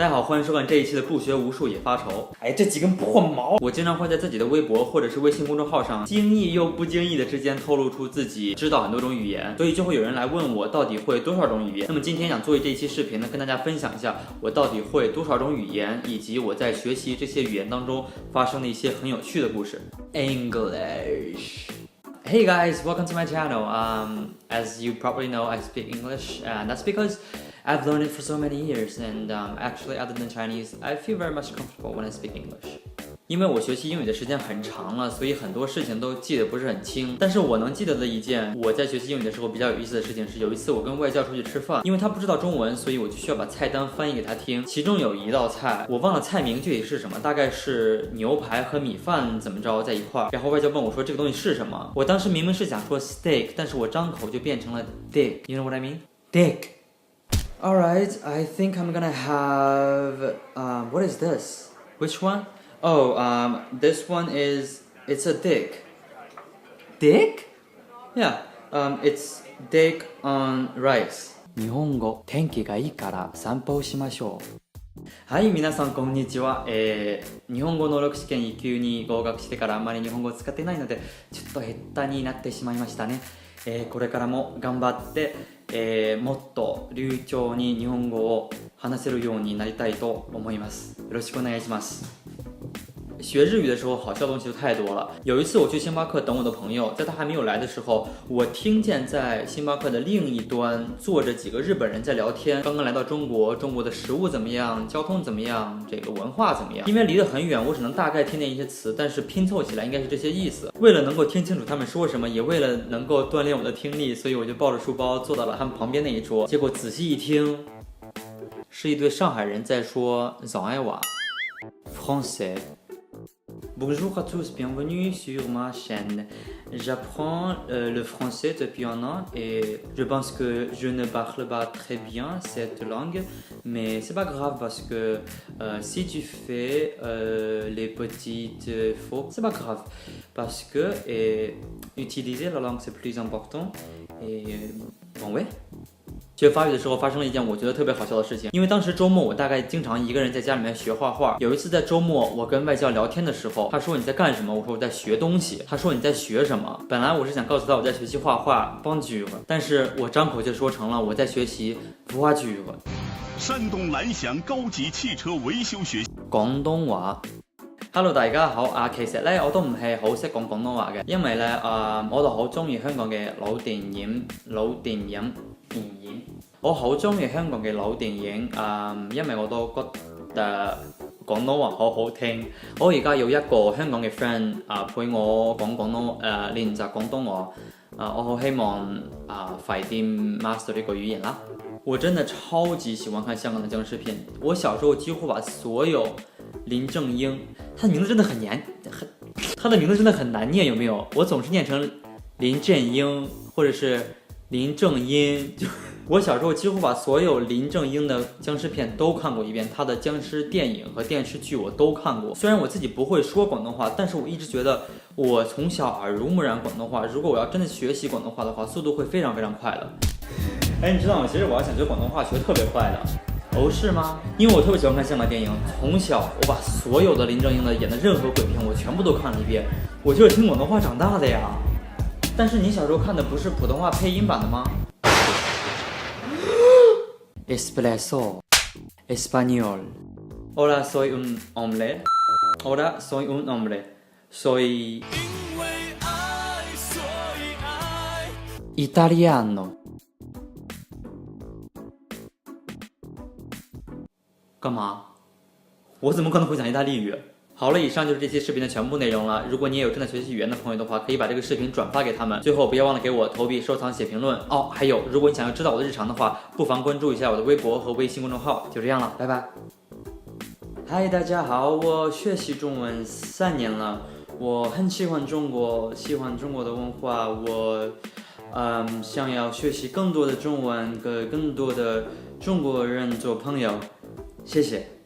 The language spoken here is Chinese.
大家好，欢迎收看这一期的不学无术也发愁。哎，这几根破毛！我经常会在自己的微博或者是微信公众号上，经意又不经意的之间透露出自己知道很多种语言，所以就会有人来问我到底会多少种语言。那么今天想做这一期视频呢，跟大家分享一下我到底会多少种语言，以及我在学习这些语言当中发生的一些很有趣的故事。English. Hey guys, welcome to my channel. As you probably know, I speak English, and that's because I've learned it for so many years. And actually, other than Chinese, I feel very much comfortable when I speak English. 因为我学习英语的时间很长了，所以很多事情都记得不是很清。但是我能记得的一件我在学习英语的时候比较有意思的事情是，有一次我跟外教出去吃饭，因为他不知道中文，所以我就需要把菜单翻译给他听。其中有一道菜，我忘了菜名具体是什么，大概是牛排和米饭怎么着在一块儿。然后外教问我说这个东西是什么，我当时明明是想说 steak， 但是我张口就变成了 dick。You know what I mean? Dick.Alright, I think I'm gonna have, what is this? Which one? Oh, this one it's a dick. Dick? Yeah, it's dick on rice. 日本語、天気がいいから散歩をしましょう。はい、皆さんこんにちは。日本語能力試験1級に合格してからあんまり日本語を使っていないので、ちょっと下手になってしまいましたね。これからも頑張って、もっと流暢に日本語を話せるようになりたいと思います。よろしくお願いします。学日语的时候好笑的东西就太多了。有一次我去星巴克等我的朋友，在他还没有来的时候，我听见在星巴克的另一端坐着几个日本人在聊天，刚刚来到中国，中国的食物怎么样，交通怎么样，这个文化怎么样。因为离得很远，我只能大概听见一些词，但是拼凑起来应该是这些意思。为了能够听清楚他们说什么，也为了能够锻炼我的听力，所以我就抱着书包坐到了他们旁边那一桌。结果仔细一听，是一对上海人在说上海话 Français。Bonjour à tous, bienvenue sur ma chaîne. J'apprends le français depuis un an et je pense que je ne parle pas très bien cette langue, mais c'est pas grave parce que si tu fais les petites fautes, c'est pas grave parce que utiliser la langue c'est plus important et bon ouais.学法语的时候发生了一件我觉得特别好笑的事情，因为当时周末我大概经常一个人在家里面学画画。有一次在周末我跟外教聊天的时候，他说你在干什么？我说我在学东西。他说你在学什么？本来我是想告诉他我在学习画画，bonjour，但是我张口就说成了我在学习bonjour。山东蓝翔高級汽車維修學校廣東話。Hello 大家好其實咧我都唔係好識講廣東話嘅，因為咧我就好中意香港嘅老電影，我好中意香港嘅老電影，因為我都覺得廣東話好好聽。我而家有一個香港嘅 friend 陪我講廣東練習廣東話，我好希望快啲 master 呢個語言啦。我真的超級喜歡看香港的僵屍片，我小時候幾乎把所有林正英，他的名字真的很難念，有沒有？我總是念成林正英或者是林正英。我小時候幾乎把所有林正英的僵屍片都看過一遍，他的僵屍電影和電視劇我都看過。雖然我自己不會說廣東話，但是我一直覺得我從小耳濡目染廣東話，如果我要真的學習廣東話的話，速度會非常非常快的。哎，你知道嗎？其實我要想學廣東話學特別快的。哦，是嗎？因為我特別喜歡看香港電影，從小我把所有的林正英的演的任何鬼片我全部都看了一遍，我就是聽廣東話長大的呀。但是你小時候看的不是普通話配音版的嗎？Espresso, español. Hola, soy un hombre. Hola, soy un hombre. Soy italiano. 干嘛？我怎么可能会讲意大利语？好了，以上就是这期视频的全部内容了。如果你也有正在学习语言的朋友的话，可以把这个视频转发给他们。最后不要忘了给我投币、收藏、写评论哦。还有，如果你想要知道我的日常的话，不妨关注一下我的微博和微信公众号。就这样了，拜拜。嗨，大家好，我学习中文3年了，我很喜欢中国，喜欢中国的文化，我想要学习更多的中文，跟更多的中国人做朋友。谢谢。